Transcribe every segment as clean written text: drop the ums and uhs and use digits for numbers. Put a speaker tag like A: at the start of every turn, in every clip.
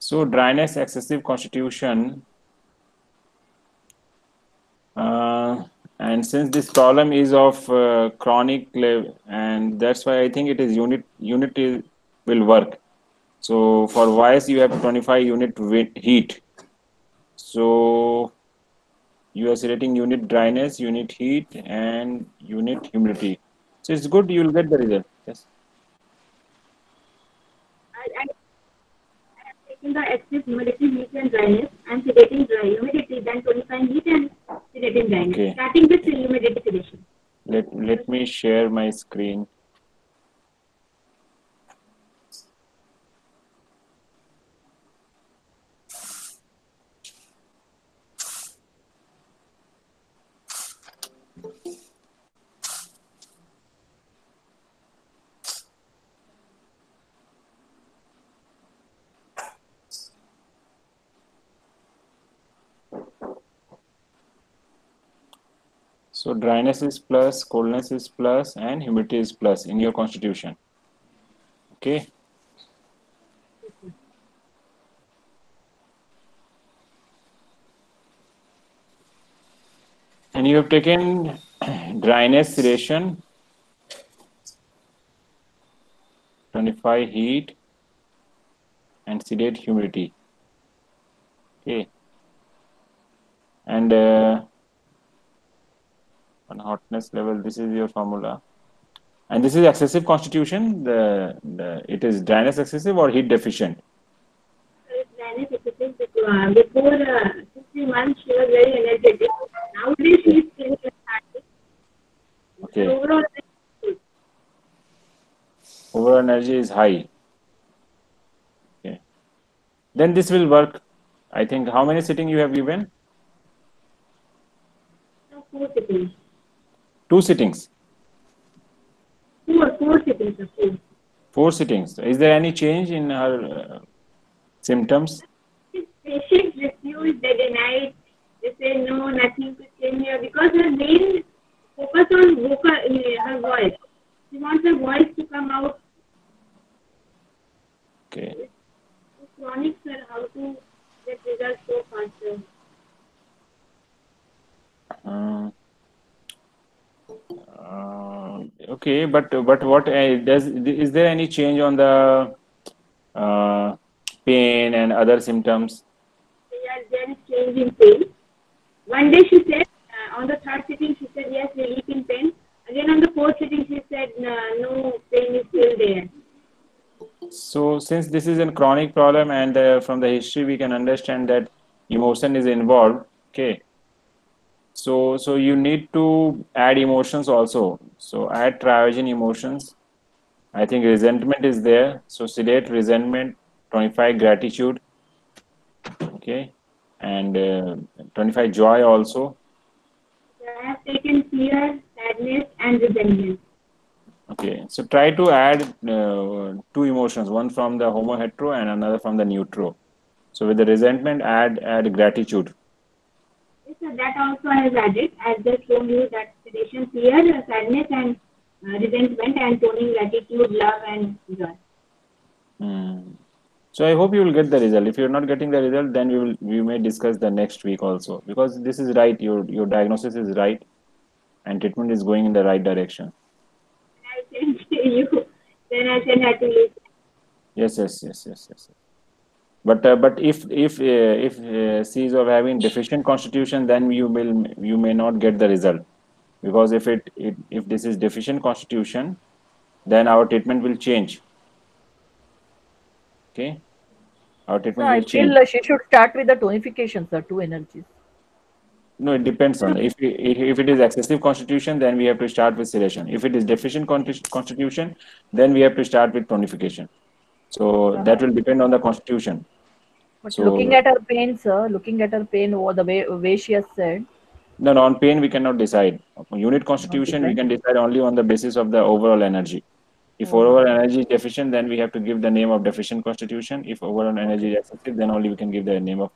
A: So dryness, excessive constitution, and since this problem is of chronic level, and that's why I think it is will work. So for voice, you have 25 unit heat. So you are selecting unit dryness, unit heat, and unit humidity. So it's good. You will get the result. Yes.
B: I taking the excess humidity, heat and dryness. I'm sedating dry humidity, then 25 heat and sedating dryness.
A: Okay.
B: Starting with the humidity sedation.
A: Let me share my screen. So dryness is plus, coldness is plus, and humidity is plus in your constitution. Okay. And you have taken dryness sedation, 25 heat, and sedate humidity. Okay. And on hotness level, this is your formula. And this is excessive constitution. It is dryness excessive or heat deficient.
B: Dryness excessive. Before 2 3 months, she was very energetic. Nowadays, she is still lethargic.
A: Okay.
B: Overall,
A: Overall energy is high. Okay. Then this will work. I think how many sitting you have given?
B: 4 sittings.
A: 2 sittings.
B: Four sittings. Four.
A: 4 sittings. Is there any change in her symptoms?
B: Patients refuse, they deny, they say no, nothing to change here because her main focus on her voice. She wants her voice to come out.
A: Okay.
B: It's chronic, sir, how to get results so faster.
A: Uh, okay, but what does is there any change on the uh, pain and other symptoms?
B: Yes, there is change in pain. One day she said, on the third sitting, she said yes, relief in pain. Again on the fourth sitting, she said no, pain is still there.
A: So since this is a chronic problem and from the history we can understand that emotion is involved. Okay. So you need to add emotions also. So add triogen emotions. I think resentment is there. So sedate resentment, 25 gratitude. Okay. And 25 joy also.
B: So I have taken fear, sadness, and resentment.
A: Okay. So try to add two emotions, one from the homo hetero and another from the neutro. So with the resentment, add gratitude.
B: Yes, sir, that also I have added. I have just shown you that sedation, fear, sadness, and resentment, and toning gratitude, love, and joy.
A: Hmm. So I hope you will get the result. If you're not getting the result, then we may discuss the next week also because this is right. Your diagnosis is right, and treatment is going in the right direction.
B: I send to you, then I send her to you.
A: Yes. But if she is of having deficient constitution, then you may not get the result because if this is deficient constitution, then our treatment will change. Okay, our
C: No,
A: treatment
C: I
A: will
C: feel
A: change.
C: she should start with the tonification, sir, two energies.
A: No, it depends on if it is excessive constitution, then we have to start with sedation. If it is deficient constitution, then we have to start with tonification. So that will depend on the constitution.
C: But looking
A: So
C: at her pain, sir, looking at her pain over the way she has said,
A: no, on pain we cannot decide. Unit
C: not
A: constitution we
C: decide.
A: can decide only on the basis of the overall energy. If
C: Oh,
A: overall energy is deficient, then we have to give the name of deficient constitution. If overall energy
C: okay.
A: is excessive, then only we can give the name of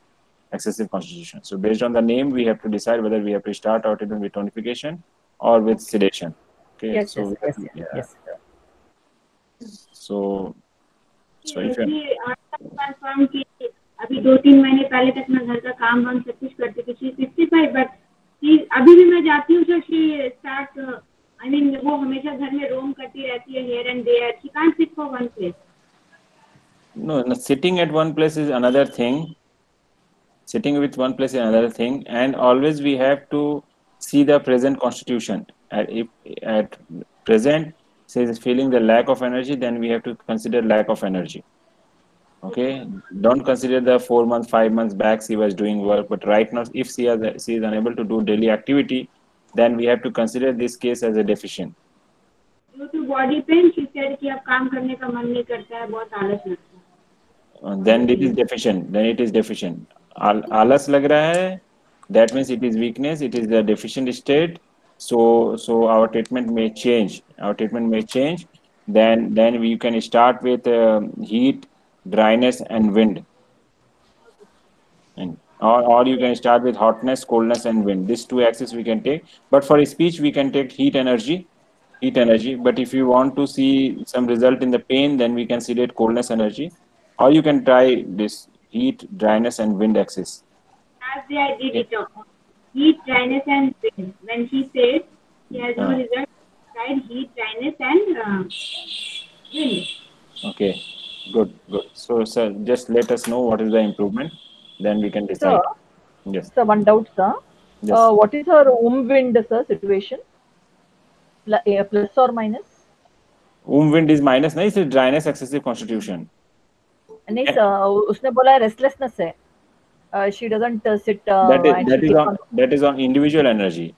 A: excessive constitution. So based on the name, we have to decide whether we have to start our treatment with tonification or with
C: Okay.
A: sedation. Okay,
C: Yes,
A: so yeah,
C: yes.
A: so so if you
B: She also confirmed अभी 2-3 महीने पहले तक मैं घर का काम वाम सब कुछ करती थी. शी 65 बट अभी भी मैं जाती हूँ तो शी स्टार्ट आई मीन वो हमेशा घर में रोम करती रहती है here and there. She can't sit for one place.
A: No, no, sitting at one place is another thing. Sitting with one place is another thing, and always we have to see the present constitution. If at present says feeling the lack of energy, then we have to consider lack of energy. Okay, don't consider the 4 months, 5 months back she was doing work, but right now if she is unable to do daily activity, then we have to consider this case as a deficient.
B: Due to body pain, she said कि अब काम करने का मन नहीं करता है, बहुत आलस लगता है.
A: Then it is deficient. Then it is deficient. आलस लग रहा है. That means it is weakness. It is the deficient state. So our treatment may change. Our treatment may change. Then we can start with heat, dryness, and wind. Or you can start with hotness, coldness, and wind. These two axes we can take. But for speech, we can take heat energy. But if you want to see some result in the pain, then we can sedate coldness energy. Or you can try this heat, dryness, and wind axis.
B: Last day I did it. Heat, dryness, and wind. When she said she has no result, tried heat, dryness, and wind.
A: Okay, good. So, sir, just let us know what is the improvement, then we can decide.
C: Sir,
A: Yes.
C: sir, one doubt, sir.
A: Yes.
C: What is her wind, sir, situation? Plus or minus?
A: Wind is minus, नहीं, it's dryness, excessive constitution.
C: नहीं sir, उसने बोला restlessness है. She doesn't sit and she keeps on.
A: That is on individual energy.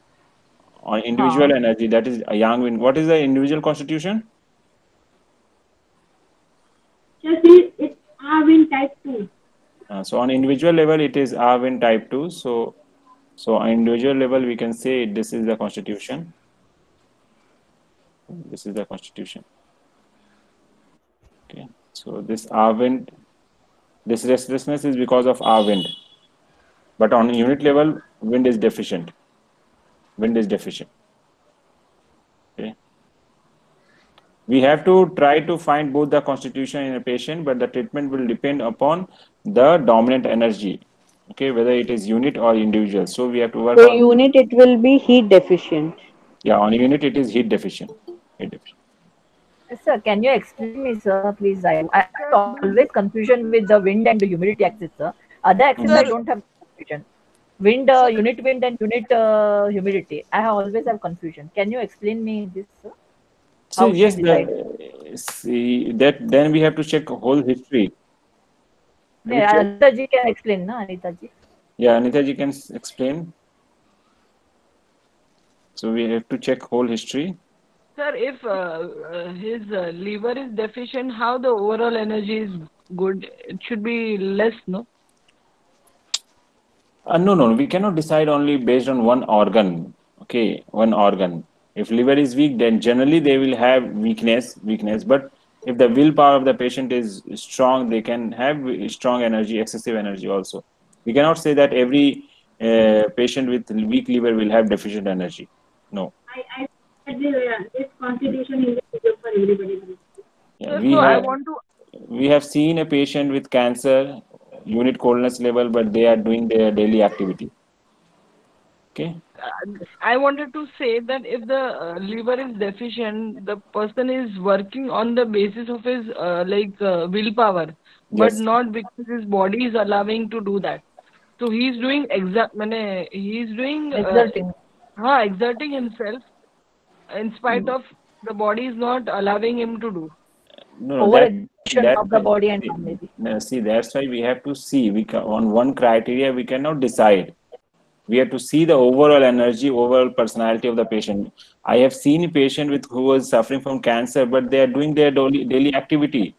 A: On individual energy, that is a yang wind. What is the individual constitution?
B: Just it's R wind type 2.
A: So on individual level, it is R wind type 2. So on individual level, we can say this is the constitution. This is the constitution. Okay. So this R wind, this restlessness is because of R wind. But on unit level, wind is deficient. Okay. We have to try to find both the constitution in a patient, but the treatment will depend upon the dominant energy. Okay, whether it is unit or individual. So we have to work on
D: unit. It will be heat deficient.
A: Yeah, on unit it is heat deficient.
C: Sir, can you explain me, sir, please? I always confusion with the wind and the humidity axis, sir. Other axis I don't have confusion. Wind, unit wind and unit humidity. I always have confusion. Can you explain me this, sir?
A: So yes, then we have to check whole history.
C: Yeah, Anita ji can explain, na, Anita ji?
A: Yeah, Anita ji can explain. So we have to check whole history.
E: Sir, if his liver is deficient, how the overall energy is good? It should be less, no?
A: No. We cannot decide only based on one organ. Okay, one organ. If liver is weak, then generally they will have weakness. But if the willpower of the patient is strong, they can have strong energy, excessive energy also. We cannot say that every patient with weak liver will have deficient energy. No.
B: I this constitution individual for everybody.
A: Yeah, we have seen a patient with cancer, unit coldness level, but they are doing their daily activity. Okay.
E: I wanted to say that if the liver is deficient, the person is working on the basis of his willpower, but not because his body is allowing to do that. So he is doing exerting himself in spite of the body is not allowing him to do.
A: No,
C: that of the body and maybe.
A: See, that's why we have to see. On one criteria we cannot decide. We have to see the overall energy, overall personality of the patient. I have seen a patient who was suffering from cancer, but they are doing their daily activity.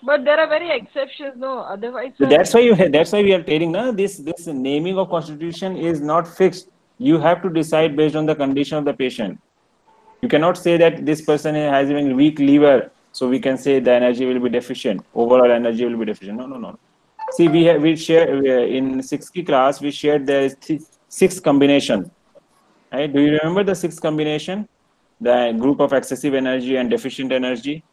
E: But there are very exceptions, no. Otherwise,
A: so that's why we are telling, na, this naming of constitution is not fixed. You have to decide based on the condition of the patient. You cannot say that this person has even weak liver, so we can say the energy will be deficient. Overall energy will be deficient. No. See, we share in 6th class. We shared there is 6 combination. Right? Do you remember the 6 combination? The group of excessive energy and deficient energy.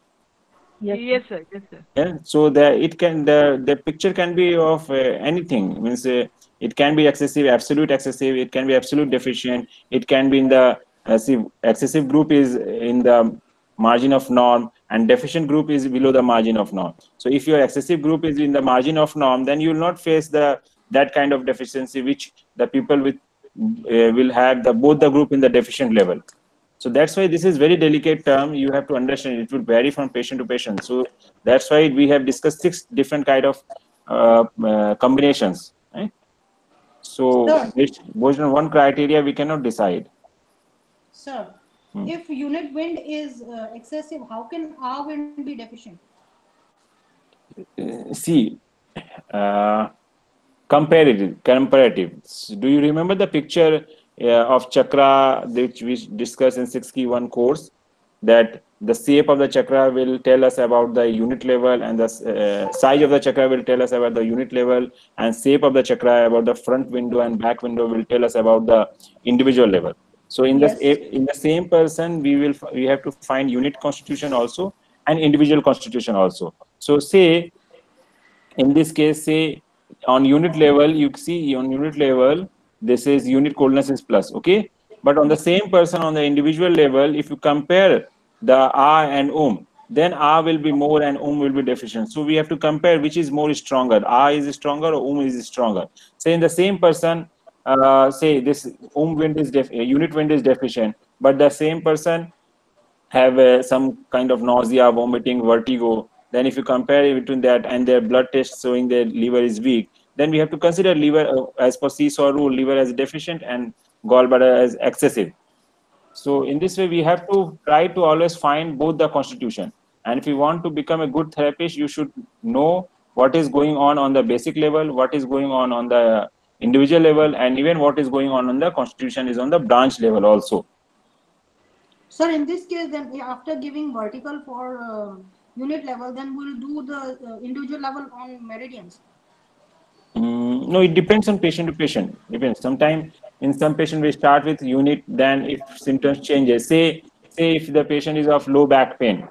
E: Yes, sir. Yes, sir.
A: Yeah, so the picture can be of anything. Means it can be excessive, absolute excessive. It can be absolute deficient. It can be in the see, excessive group is in the margin of norm, and deficient group is below the margin of norm. So if your excessive group is in the margin of norm, then you will not face that kind of deficiency which the people with will have the both the group in the deficient level. So that's why this is very delicate term. You have to understand it will vary from patient to patient. So that's why we have discussed 6 different kind of combinations. Right? So
F: Sir,
A: based on one criteria, we cannot decide.
F: sir, if unit wind is excessive, how can our wind be deficient?
A: See, uh, comparative. Do you remember the picture of chakra which we discussed in 6 key 1 course? That the shape of the chakra will tell us about the unit level, and the size of the chakra will tell us about the unit level, and shape of the chakra about the front window and back window will tell us about the individual level. So
F: Yes.
A: in the same person, we have to find unit constitution also and individual constitution also. So say in this case, say on unit level, you see on unit level, this is unit coldness is plus, okay? But on the same person on the individual level, if you compare the R and then R will be more and will be deficient. So we have to compare which is more stronger. R is stronger or is stronger. Say in the same person, say this wind is unit wind is deficient, but the same person have some kind of nausea, vomiting, vertigo, then if you compare between that and their blood test showing their liver is weak, then we have to consider liver as per seesaw rule, liver as deficient and gallbladder as excessive. So in this way, we have to try to always find both the constitution. And if you want to become a good therapist, you should know what is going on the basic level, what is going on the individual level, and even what is going on the constitution is on the branch level also.
F: Sir, in this case, then after giving vertical for unit level, then we'll do the individual level on meridians.
A: No, it depends on patient to patient. Depends. Sometimes in some patient we start with unit. Then if symptoms changes, say if the patient is of low back pain,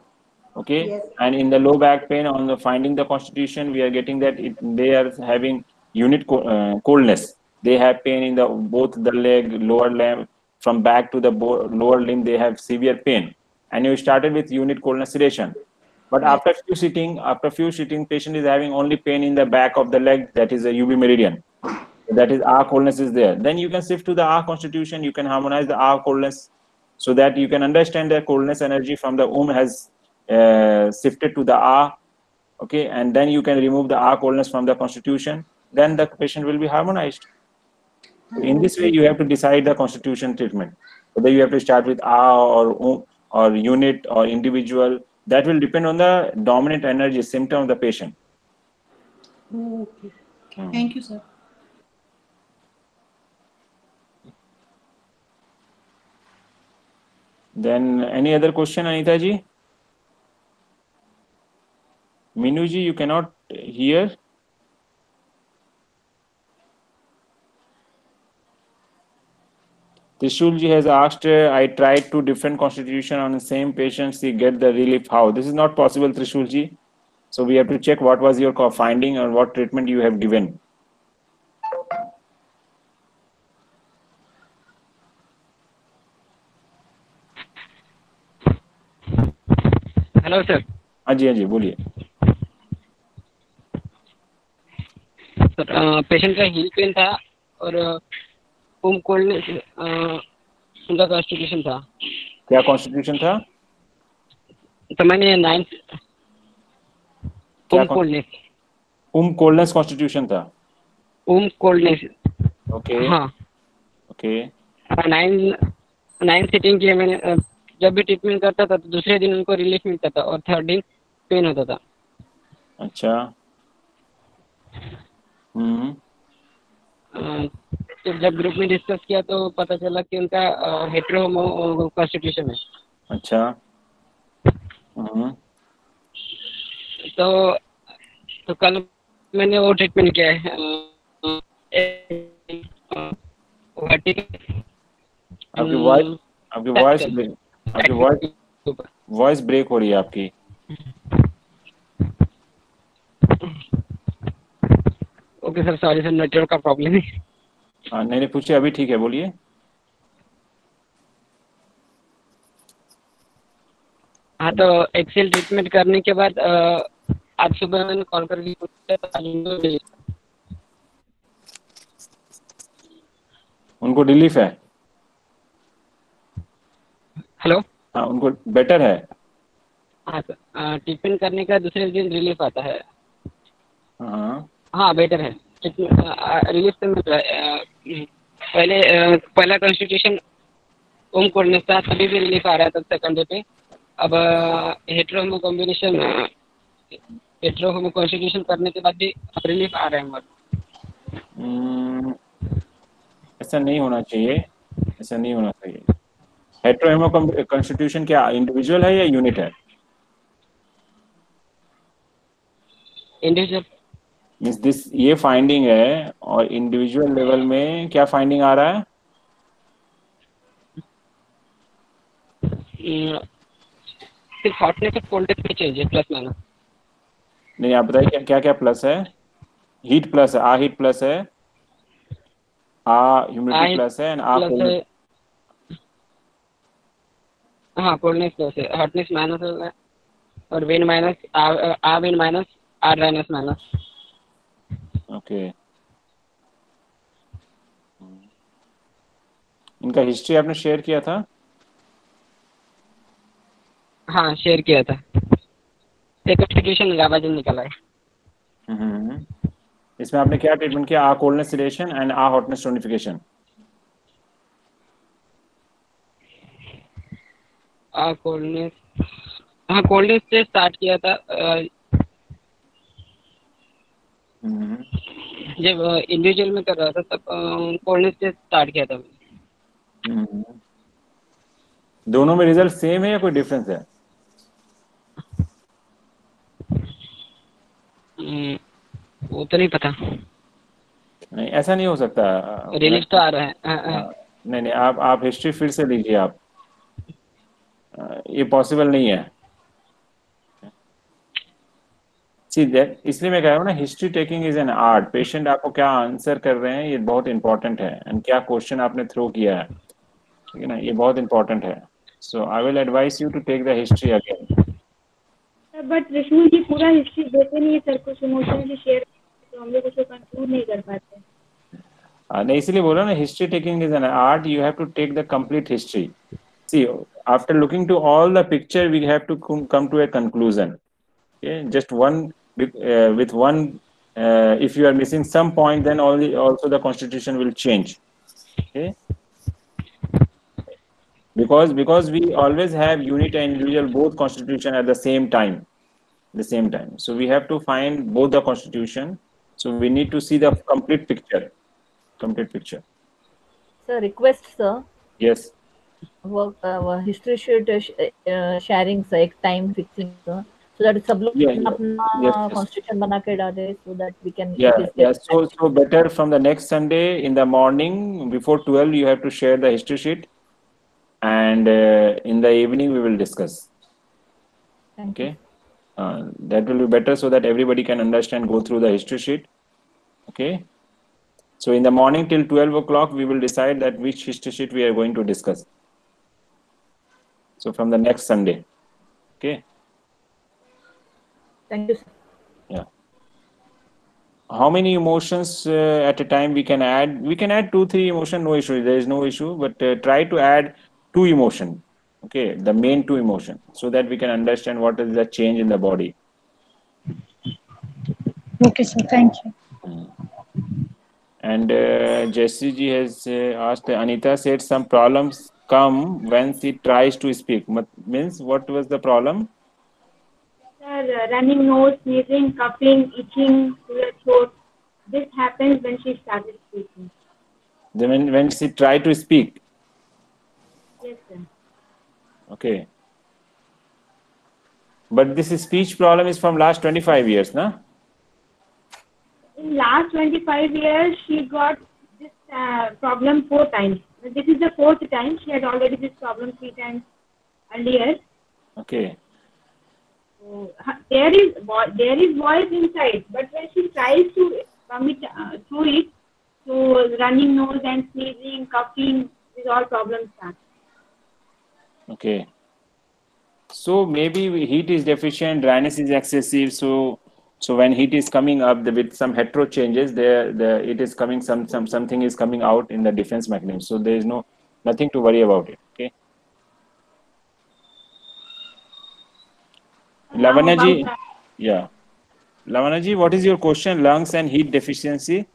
A: okay,
F: Yes.
A: and in the low back pain on the finding the constitution, we are getting that they are having unit coldness. They have pain in the both the leg, lower limb, from back to the lower limb. They have severe pain, and you started with unit coldness sedation. But
F: Yes.
A: after few sitting, patient is having only pain in the back of the leg, that is a UB meridian. That is R coldness is there. Then you can shift to the R constitution. You can harmonize the R coldness so that you can understand the coldness energy from the has shifted to the R. Okay, and then you can remove the R coldness from the constitution. Then the patient will be harmonized. So in this way, you have to decide the constitution treatment. Whether you have to start with R or unit or individual. That will depend on the dominant energy symptom of the patient.
F: Okay. Thank you, sir.
A: Then any other question, Anita ji? Minu ji, you cannot hear. Trishul ji has asked, I tried 2 different constitution on the same patient, she get the relief. How? This is not possible, Trishul ji. So we have to check what was your finding or what treatment you have given.
G: Hello sir.
A: हाँ जी बोलिए.
G: Sir patient का heal pen था और coldness उनका constitution था.
A: क्या constitution था?
G: तो मैंने 9
A: कोल्डनेस कॉन्स्टिट्यूशन था.
G: कोल्डनेस.
A: ओके.
G: हाँ.
A: ओके.
G: 9 सिटिंग किए मैंने. जब भी ट्रीटमेंट करता था तो दूसरे दिन उनको रिलीफ मिलता था और थर्ड दिन पेन होता था.
A: अच्छा.
G: तो जब ग्रुप में डिस्कस किया तो पता चला कि उनका हेटेरोहोमो कॉन्स्टिट्यूशन है.
A: अच्छा.
G: तो कल मैंने वो ट्रीटमेंट किया है.
A: आपकी वॉइस ब्रेक हो रही है आपकी.
G: Okay sir, sorry sir, network का प्रॉब्लम है।
A: हाँ, नहीं पूछिए, अभी ठीक है, बोलिए।
G: हाँ, तो एक्सेल ट्रीटमेंट करने के बाद आज सुबह मैंने कॉल करके पूछा तो आज
A: उनको रिलीफ है?
G: हेलो।
A: हाँ, उनको बेटर है?
G: हाँ सर, ट्रीटमेंट करने का दूसरे दिन रिलीफ आता है।
A: हाँ,
G: हाँ, बेटर है, रिलीफ तो मिल रहा है। पहला कंस्टिट्यूशन ओम कोर्नेस था, तभी भी रिलीफ आ रहा था सेकंड डे पे। अब हेट्रोहोमो कॉन्स्टिट्यूशन करने के बाद भी रिलीफ आ रहा है हमारा।
A: ऐसा नहीं होना चाहिए, ऐसा नहीं होना चाहिए। हेट्रोहेमो कॉन्स्टिट्यूशन क्या इंडिविजुअल है या यूनिट है?
G: इंडिविजुअल।
A: मीन्स दिस, ये फाइंडिंग है, और इंडिविजुअल लेवल में क्या फाइंडिंग आ रहा है?
G: सिर्फ हॉटनेस और कोल्डनेस में चेंज है, प्लस माइनस।
A: नहीं, आप बताइए क्या क्या क्या प्लस है? हीट प्लस है, आ हीट प्लस है, आ ह्यूमिडिटी प्लस है, एंड आ कोल्ड।
G: हाँ, कोल्डनेस प्लस है, हॉटनेस माइनस है, और विंड माइनस, आ विंड माइनस, आ ड्राइनेस माइनस।
A: ओके, इनका हिस्ट्री आपने शेयर किया था?
G: हाँ, शेयर किया था। एक कॉन्स्टिट्यूशन गाबाजिन निकला है।
A: इसमें आपने क्या ट्रीटमेंट किया? Ah coldness sedation and ah hotness tonification.
G: Coldness, हाँ कोल्डनेस से स्टार्ट किया था। जब इंडिविजुअल में कर रहा था तब कोल्डनेस से स्टार्ट किया था।
A: दोनों में रिजल्ट सेम है या कोई डिफरेंस है?
G: वो तो नहीं पता।
A: नहीं, ऐसा नहीं हो सकता।
G: रिलीफ तो आ रहा है।
A: नहीं नहीं, आप हिस्ट्री फिर से लीजिए आप। ये पॉसिबल नहीं है। इसलिए मैं कह रहा हूँ ना, history taking is an art. Patient आपको क्या आंसर कर रहे हैं ये बहुत इंपॉर्टेंट है, एंड क्या क्वेश्चन आपने थ्रो किया है, ठीक है ना, ये बहुत इंपॉर्टेंट है। So I will advise you to take the history again.
B: But Vishnu ji पूरा हिस्ट्री देते नहीं है सर, कुछ इमोशन भी शेयर, तो हम लोग उसको कंक्लूड नहीं कर पाते।
A: नहीं, इसीलिए बोला ना, history taking is an art, you have to take the complete history. See, after looking to all the picture we have to come to a conclusion. Okay, just one with one, if you are missing some point, then also the constitution will change. Okay, because we always have unit and individual both constitution at the same time, so we have to find both the constitution, so we need to see the complete picture.
C: Sir, request sir.
A: Yes.
C: History sheet sharing से एक time fixing sir, so that सब लोग अपना constitution बना के डाले, so that we can
A: so better from the next Sunday in the morning before 12 you have to share the history sheet, and in the evening we will discuss. Okay, that will be better, so that everybody can understand, go through the history sheet. Okay, so in the morning till 12 o'clock we will decide that which history sheet we are going to discuss. So from the next Sunday. Okay.
C: Thank you, sir.
A: Yeah. How many emotions at a time we can add? We can add 2-3 emotion, no issue. There is no issue, but try to add 2 emotion. Okay, the main 2 emotion, so that we can understand what is the change in the body.
F: Okay, sir. Thank you.
A: And Jesse ji has asked, Anita said some problems come when she tries to speak. Means what was the problem?
B: Sir, running nose, sneezing, coughing, itching to the throat. This happens when she started speaking.
A: Then when she tried to speak?
B: Yes, sir.
A: Okay. But this speech problem is from last 25 years, na?
B: In last 25 years, she got this problem 4 times. This is the 4th time. She had already this problem 3 times earlier.
A: Okay.
B: So, there is voice inside, but when she tries to vomit through it. So running nose and sneezing, coughing, these all problems start.
A: Okay. So maybe heat is deficient, dryness is excessive. So when heat is coming up with some hetero changes, it is coming something is coming out in the defense mechanism. So there is nothing to worry about it. Okay. Lavanya ji, yeah. Lavanya ji, what is your question? Lungs and heat deficiency.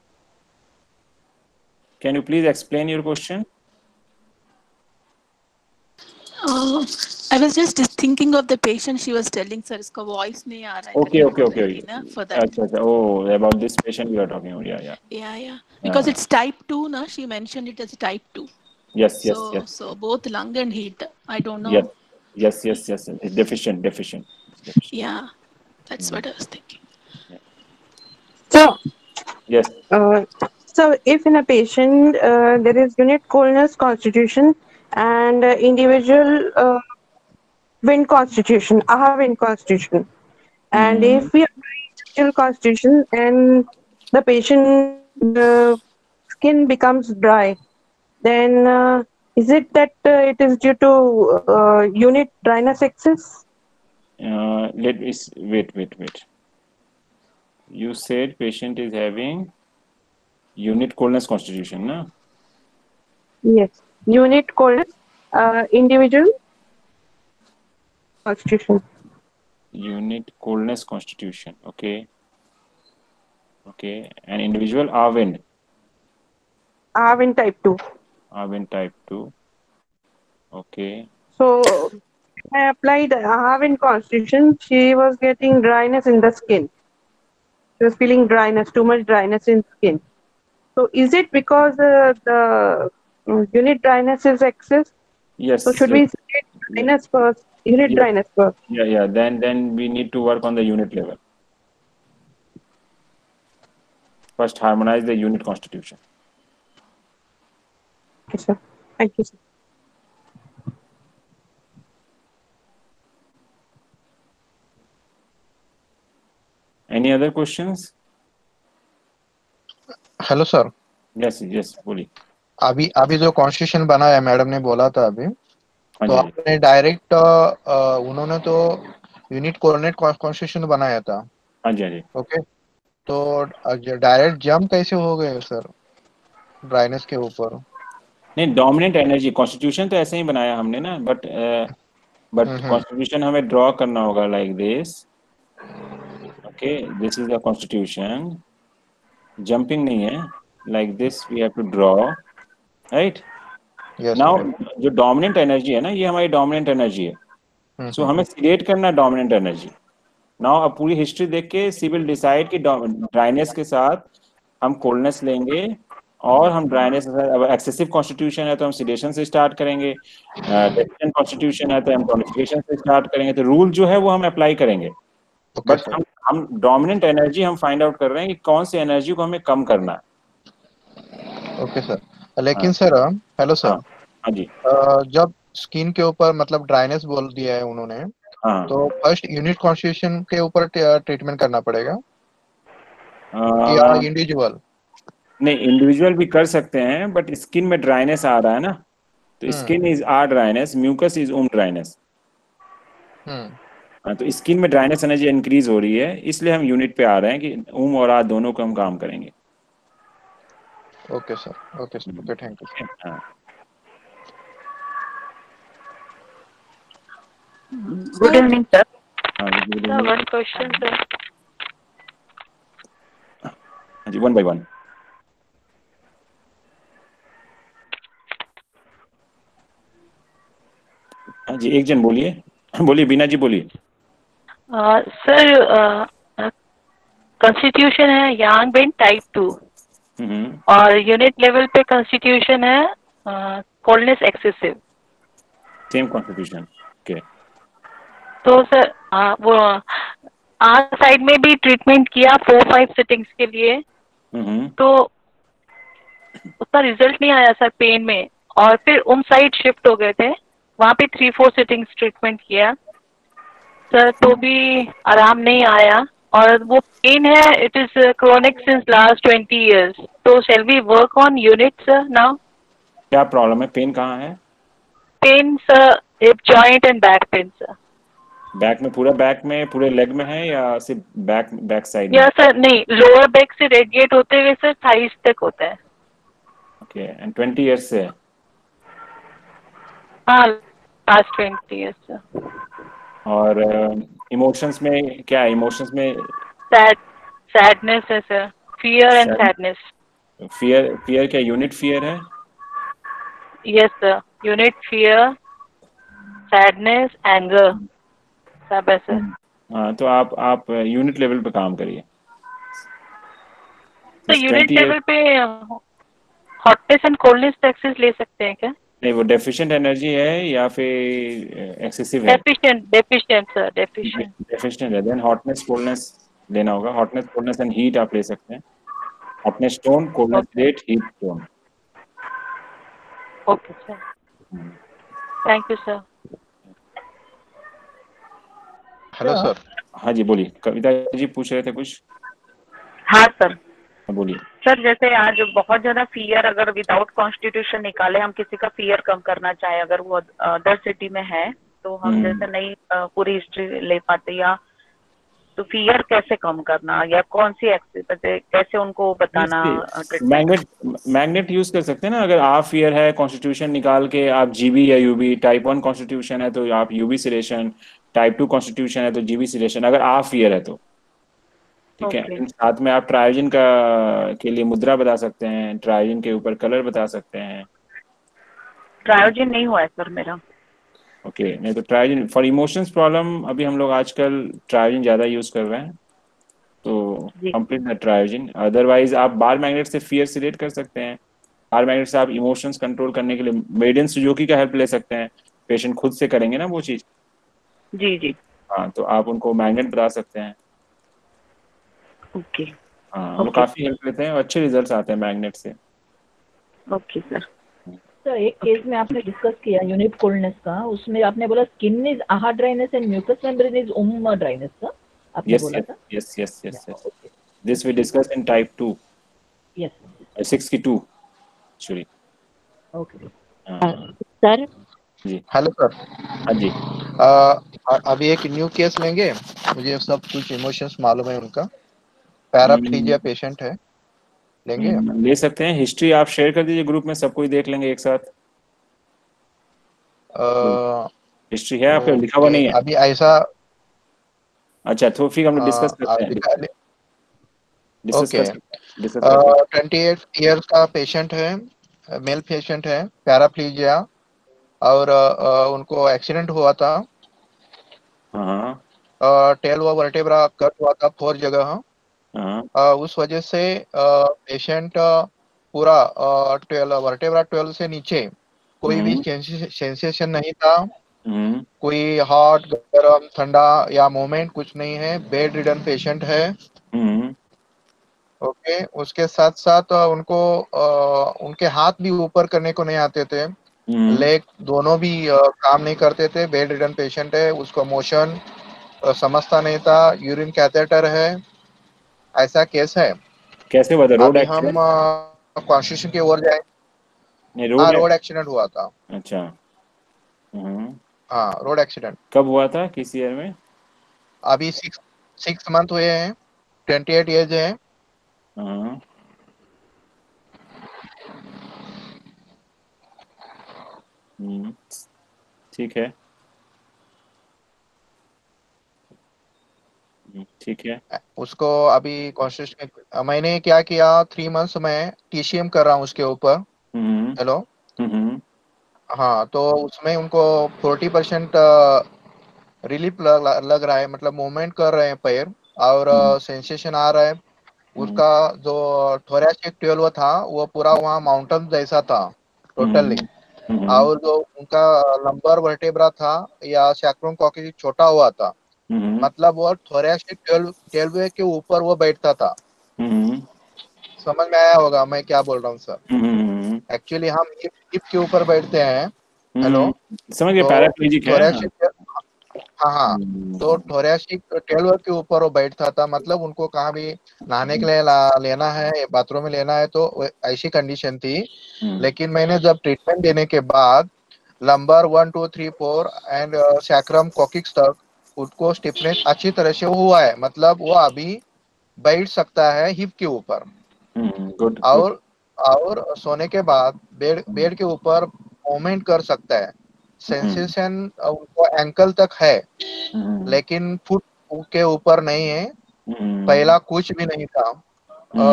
A: Can you please explain your question?
H: I was just thinking of the patient. She was telling sir, इसका voice नहीं आ रहा है
A: Okay.
H: ना, for that.
A: Achha. Oh, about this patient you are talking about.
H: Yeah. Because it's type 2, na? She mentioned it as type 2.
A: Yes.
H: So both lung and heat. I don't know.
A: Yes. Deficient.
H: Yeah, that's what I was thinking.
D: So,
A: Yes.
D: so if in a patient there is unit coldness constitution and individual wind constitution, AHA wind constitution, and if we apply individual constitution and the patient skin becomes dry, then is it that it is due to unit dryness excess?
A: Let me wait. You said patient is having unit coldness constitution, na?
D: Yes, unit coldness, individual constitution.
A: Unit coldness constitution. Okay. And individual AHA wind.
D: AHA wind type 2.
A: AHA wind type 2. Okay.
D: So I applied AHA wind constitution. She was getting dryness in the skin. She was feeling dryness, too much dryness in skin. So is it because the unit dryness is excess?
A: Yes.
D: So should we say dryness first, unit dryness first?
A: Yeah. Then we need to work on the unit level. First, harmonize the unit constitution.
D: Okay, sir. Thank you, sir.
A: Any other questions?
I: Hello sir.
A: Yes, बोलिए.
I: अभी जो constitution बना है madam ने बोला था अभी, तो आपने डायरेक्ट उन्होंने तो यूनिट कोऑर्डिनेट कॉन्स्टिट्यूशन बनाया था.
A: हाँ जी.
I: ओके, तो डायरेक्ट जंप कैसे हो गए सर ड्राइनेस के ऊपर?
A: नहीं, डोमिनेंट एनर्जी कॉन्स्टिट्यूशन तो ऐसे ही बनाया हमने ना, बट कॉन्स्टिट्यूशन हमें ड्रॉ करना होगा like this. Okay, this is the constitution. Jumping नहीं है, like this we have to draw, right? Now जो डोमिनेंट एनर्जी है ना, ये हमारी डोमिनेंट एनर्जी है. सो हमें क्रिएट करना है डोमिनेंट एनर्जी. नाउ अब पूरी हिस्ट्री देख के सी विल डिसाइड कि ड्राइनेस के साथ हम कोल्डनेस लेंगे, और हम ड्राइनेस, अब एक्सेसिव कॉन्स्टिट्यूशन है तो हम सिडेशन से स्टार्ट करेंगे, डेफिशिएंट कॉन्स्टिट्यूशन है तो हम टॉनिफिकेशन से स्टार्ट करेंगे. तो रूल जो है वो हम अप्लाई करेंगे, बट हम डोमिनेंट एनर्जी हम फाइंड आउट कर रहे हैं कि कौन सी एनर्जी को हमें कम करना है.
I: Okay sir. लेकिन सर, हेलो सर.
A: हाँ जी.
I: जब स्किन के ऊपर मतलब ड्राइनेस बोल दिया है उन्होंने, तो फर्स्ट यूनिट कॉन्स्टिट्यूशन के ऊपर ट्रीटमेंट करना पड़ेगा या इंडिविजुअल?
A: नहीं, इंडिविजुअल भी कर सकते हैं, बट स्किन में ड्राइनेस आ रहा है ना, तो skin is or dryness, mucus is dryness. तो स्किन में ड्राइनेस एनर्जी इंक्रीज हो रही है, इसलिए हम यूनिट पे आ रहे हैं कि और आ दोनों को हम काम करेंगे.
I: Okay sir. Okay, thank you.
C: Good evening sir.
J: One question sir.
A: हाँ जी, 1 by 1. हाँ जी, एक जन बोलिए बीना जी बोलिए.
J: सर, कॉन्स्टिट्यूशन है यांग बेन टाइप 2 और यूनिट लेवल पे कॉन्स्टिट्यूशन है coldness excessive.
A: Same constitution. Okay.
J: तो सर वो आज साइड में भी ट्रीटमेंट किया 4-5 सिटिंग्स के लिए, तो उसका रिजल्ट नहीं आया सर पेन में, और फिर साइड शिफ्ट हो गए थे, वहाँ पे 3-4 सिटिंग्स ट्रीटमेंट किया सर, तो भी आराम नहीं आया, और वो पेन है, it is chronic since last 20 years. तो shall we work on units now?
A: क्या प्रॉब्लम है? पेन कहाँ है?
J: Pain sir hip joint and back pain sir.
A: Back में, पूरा बैक में, पूरे लेग में है या सिर्फ बैक साइड में?
J: या सर नहीं, लोअर बैक से रेडिएट होते हुए सर थाइस तक होता है.
A: ओके, एंड 20 इयर्स से है?
J: हाँ, लास्ट 20 years सर.
A: और इमोशंस में क्या है? इमोशंस में
J: सैडनेस है sir, fear and sadness.
A: Fear क्या यूनिट फियर है?
J: Yes sir, unit fear, sadness, anger सब है सर.
A: हाँ, तो आप यूनिट लेवल पे काम करिए.
J: तो यूनिट लेवल पे हॉटनेस एंड कोल्डनेस एक्सेस ले सकते हैं क्या?
A: नहीं, वो डेफिशिएंट एनर्जी है या फिर एक्सेसिव है?
J: डेफिशिएंट सर, डेफिशिएंट
A: है. देन हॉटनेस कोल्डनेस लेना होगा. हॉटनेस कोल्डनेस एंड हीट आप ले सकते हैं. Hotness tone, coldness rate, heat tone.
J: Okay sir, thank you sir.
I: Hello sir.
A: हाँ जी, बोलिए. कविता जी पूछ रहे थे कुछ.
K: हाँ सर.
A: बोलिए
K: सर. जैसे आज बहुत ज्यादा फियर, अगर विदाउट कॉन्स्टिट्यूशन निकाले हम किसी का फियर कम करना चाहे, अगर वो अदर सिटी में है तो हम जैसे नहीं पूरी हिस्ट्री ले पाते, या तो फियर कैसे कम करना, या कौन सी एक्सरसाइज कैसे उनको बताना?
A: मैग्नेट यूज कर सकते हैं ना. अगर आप फियर है, कॉन्स्टिट्यूशन निकाल के आप जीबी या यूबी, टाइप 1 कॉन्स्टिट्यूशन है तो आप यूबी सिलेशन, टाइप 2 कॉन्स्टिट्यूशन है तो जीबी सिलेशन, अगर आप फियर है तो. ठीक है. साथ में आप ट्रायोजन के लिए मुद्रा बता सकते हैं, ट्रायोजन के ऊपर कलर बता सकते हैं.
K: ट्रायोजन नहीं हुआ है सर मेरा.
A: ओके, नहीं तो ट्रायोजन फॉर इमोशंस प्रॉब्लम अभी हम लोग आजकल ट्रायोजन ज़्यादा यूज़ कर रहे हैं, तो कंप्लीट द ट्रायोजन. अदरवाइज आप बार मैग्नेट से फियर सिलेक्ट कर सकते हैं. बार मैग्नेट से आप इमोशंस कंट्रोल करने के लिए मेडियन सुजोकी का हेल्प ले सकते हैं. पेशेंट खुद से करेंगे ना वो चीज़.
K: जी.
A: हाँ, तो आप उनको मैग्नेट बता सकते हैं.
K: ओके.
A: हाँ, वो काफ़ी हेल्प लेते हैं और अच्छे रिजल्ट्स आते हैं मैग्नेट से.
K: Okay sir.
C: सर, एक केस में आपने डिस्कस किया यूनिट कोल्डनेस का, उसमें आपने बोला स्किन इज आहा dryness and mucus membrane is dryness का आपने बोला था.
A: Yes. This we discuss in type 2.
C: Yes.
A: 62 actually.
C: Okay
K: sir.
A: जी.
I: Hello sir.
A: हाँ जी.
I: अभी एक न्यू केस लेंगे. मुझे सब कुछ इमोशंस मालूम है उनका. पैराप्लीजिया पेशेंट है. लेंगे?
A: ले सकते हैं. हिस्ट्री आप शेयर कर दीजिए ग्रुप में, सब कोई देख लेंगे एक साथ. हिस्ट्री है आपके? लिखा हुआ नहीं है
I: अभी ऐसा.
A: अच्छा, तो फिर हम लोग डिस्कस करते हैं.
I: ओके. 28 इयर्स का पेशेंट है, मेल पेशेंट है, पैराप्लीजिया, और उनको एक्सीडेंट हुआ था. टेल व वर्टेब्रा कट हुआ था 4 जगह. उस वजह से पेशेंट पूरा वर्टेब्रा 12 से नीचे कोई भी सेंसेशन नहीं था. कोई हॉट, गरम, ठंडा या मूवमेंट कुछ नहीं है. बेड रिडन पेशेंट है. ओके. उसके साथ साथ उनको उनके हाथ भी ऊपर करने को नहीं आते थे. लेग दोनों भी काम नहीं करते थे. बेड रिडन पेशेंट है. उसको मोशन समझता नहीं था. यूरिन कैथेटर है. ऐसा केस है.
A: कैसे हुआ था? Road accident?
I: हम कॉन्स्टिट्यूशन की ओर जाए. रोड एक्सीडेंट हुआ था.
A: अच्छा.
I: हाँ, रोड एक्सीडेंट.
A: कब हुआ था? किस ईयर में?
I: अभी 6 मंथ हुए हैं. 28 एज है.
A: ठीक है. ठीक है.
I: उसको अभी कॉन्स्टिट्यूशन मैंने क्या किया, 3 मंथ्स में टीसीएम कर रहा हूँ उसके ऊपर. हेलो. हाँ, तो उसमें उनको 40% रिलीफ लग रहा है. मतलब मूवमेंट कर रहे हैं पैर और सेंसेशन आ रहा है. उसका जो थोरैसिक 12 था वो पूरा वहाँ माउंटेन जैसा था टोटली. और जो उनका लंबर वर्टेब्रा था या सैक्रम कॉक्सिस छोटा हुआ था. मतलब वो थोरैसिक 12 के ऊपर वो बैठता था. समझ में आया होगा मैं क्या बोल रहा हूँ सर? एक्चुअली हम हिप के ऊपर बैठते हैं. हेलो.
A: समझ गए. पैराप्लेजिक है.
I: हाँ हाँ, तो थोरेसिक 12 के ऊपर वो बैठता था, मतलब उनको कहाँ भी नहाने के लिए लेना है, बाथरूम में लेना है, तो ऐसी कंडीशन थी। लेकिन मैंने जब ट्रीटमेंट देने के बाद लंबर 1 2 3 4 एंड सैक्रम कोकिक्स तक उसको स्टिफनेस अच्छी तरह से हुआ है, मतलब वो अभी बैठ सकता है हिप के ऊपर।
A: गुड।
I: और सोने के बाद बेड के ऊपर मूवमेंट कर सकता है। सेंसेशन उनको एंकल तक है, लेकिन फुट के ऊपर नहीं है। पहला कुछ भी नहीं था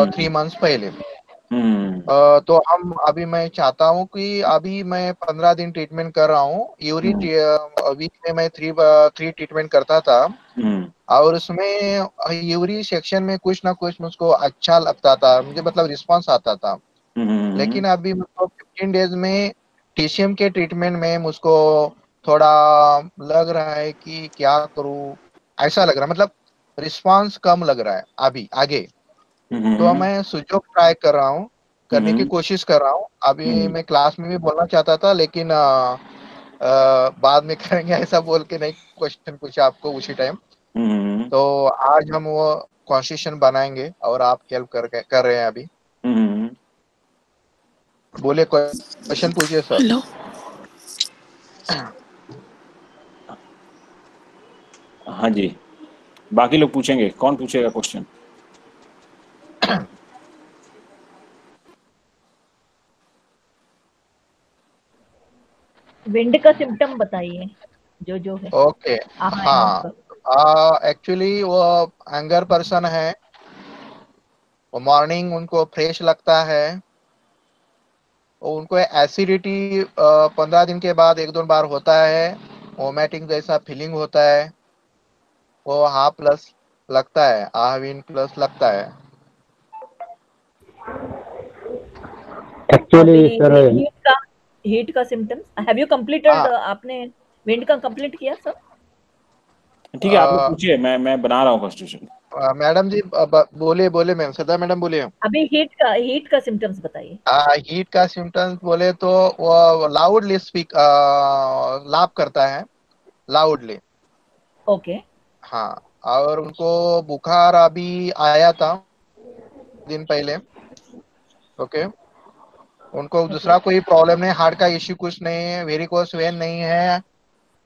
I: 3 मंथ्स पहले। तो मैं चाहता हूँ कि अभी मैं 15 दिन ट्रीटमेंट कर रहा हूँ। यूरी वीक में मैं 3 ट्रीटमेंट करता था, और उसमें यूरी सेक्शन में कुछ ना कुछ मुझको अच्छा लगता था, मुझे मतलब रिस्पांस आता था। लेकिन अभी मुझको 15 डेज में टीसीएम के ट्रीटमेंट में मुझको थोड़ा लग रहा है कि क्या करूँ, ऐसा लग रहा है, मतलब रिस्पांस कम लग रहा है अभी आगे। तो मैं स्विच ऑफ ट्राई कर रहा हूँ, करने की कोशिश कर रहा हूँ। अभी मैं क्लास में भी बोलना चाहता था, लेकिन बाद में करेंगे ऐसा बोल के नहीं क्वेश्चन पूछा आपको उसी टाइम। तो आज हम वो कॉन्स्टिट्यूशन बनाएंगे और आप हेल्प कर रहे हैं अभी। बोले, क्वेश्चन पूछिए सर।
H: हेलो।
A: हाँ जी, बाकी लोग पूछेंगे। कौन पूछेगा क्वेश्चन?
C: विंड का सिम्टम बताइए जो है।
I: ओके, हाँ, एक्चुअली वो एंगर पर्सन है, वो मॉर्निंग उनको फ्रेश लगता है, उनको एसिडिटी 15 दिन के बाद 1-2 बार होता है, वोमिटिंग जैसा फीलिंग होता है, वो हाँ प्लस लगता है, आविन प्लस लगता है।
C: एक्चुअली सर हीट का सिम्टम्स। Have you completed? आपने विंड का कंप्लीट किया सर?
A: ठीक है, आप लोग पूछिए, मैं बना रहा हूँ कॉन्स्टिट्यूशन।
I: मैडम जी बोले मैम, सदा मैडम बोलिए।
C: अभी हीट का सिम्टम्स बताइए।
I: हीट का सिम्टम्स बोले तो वो लाउडली स्पीक लाप करता है, लाउडली।
C: ओके।
I: हाँ, और उनको बुखार अभी आया था दिन पहले। ओके, उनको दूसरा कोई प्रॉब्लम नहीं, हार्ट का इश्यू कुछ नहीं है, वेरिकोस वेन नहीं है,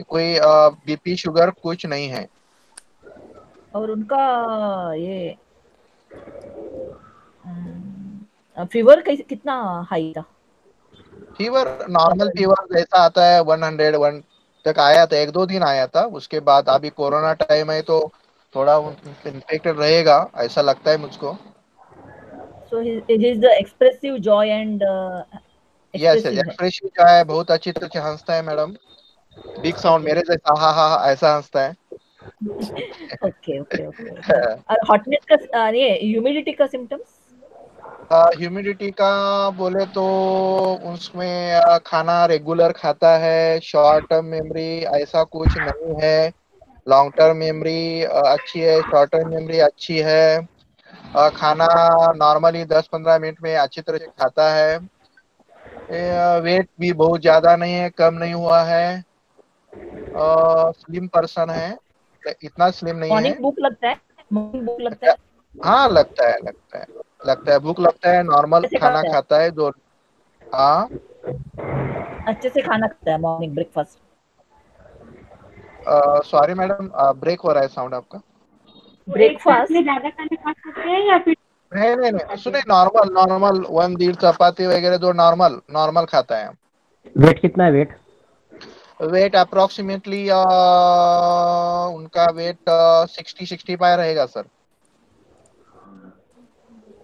I: कोई बीपी शुगर कुछ नहीं है।
C: और उनका ये फीवर कितना हाई था?
I: फीवर नॉर्मल फीवर जैसा आता है 101 तक आया था, 1-2 दिन आया था। उसके बाद अभी कोरोना टाइम है तो थोड़ा इन्फेक्टेड रहेगा ऐसा लगता है मुझको।
C: So he is the expressive joy and
I: yes,
C: expressive है।
I: एक्सप्रेसिव जो है, बहुत अच्छी तरह से हंसता है मैडम, बिग साउंड मेरे जैसा हा हा ऐसा हंसता है।
C: Okay okay okay. और हॉटनेस का ये ह्यूमिडिटी का सिम्टम्स?
I: ह्यूमिडिटी का बोले तो उसमें खाना रेगुलर खाता है, शॉर्ट टर्म मेमोरी ऐसा कुछ नहीं है, लॉन्ग टर्म मेमोरी अच्छी है, शॉर्ट टर्म मेमोरी अच्छी है, खाना नॉर्मली 10-15 मिनट में अच्छी तरह से खाता है, वेट भी बहुत ज्यादा नहीं है, कम नहीं हुआ है, स्लिम पर्सन है, इतना स्लिम नहीं है।
C: मॉर्निंग भूख लगता है? मॉर्निंग भूख लगता है?
I: हाँ लगता है भूख लगता है, नॉर्मल खाना खाता है जो। हाँ,
C: अच्छे से खाना खाता है morning breakfast?
I: Sorry madam, break हो रहा है साउंड आपका।
C: ब्रेकफास्ट
B: में ज्यादा खाना खा सकते हैं या फिर
I: नहीं सुनिए, नॉर्मल 1-1.5 चपाती वगैरह जो नॉर्मल खाता है।
L: वेट कितना है?
I: वेट अप्रोक्सीमेटली उनका वेट 60-65 रहेगा सर।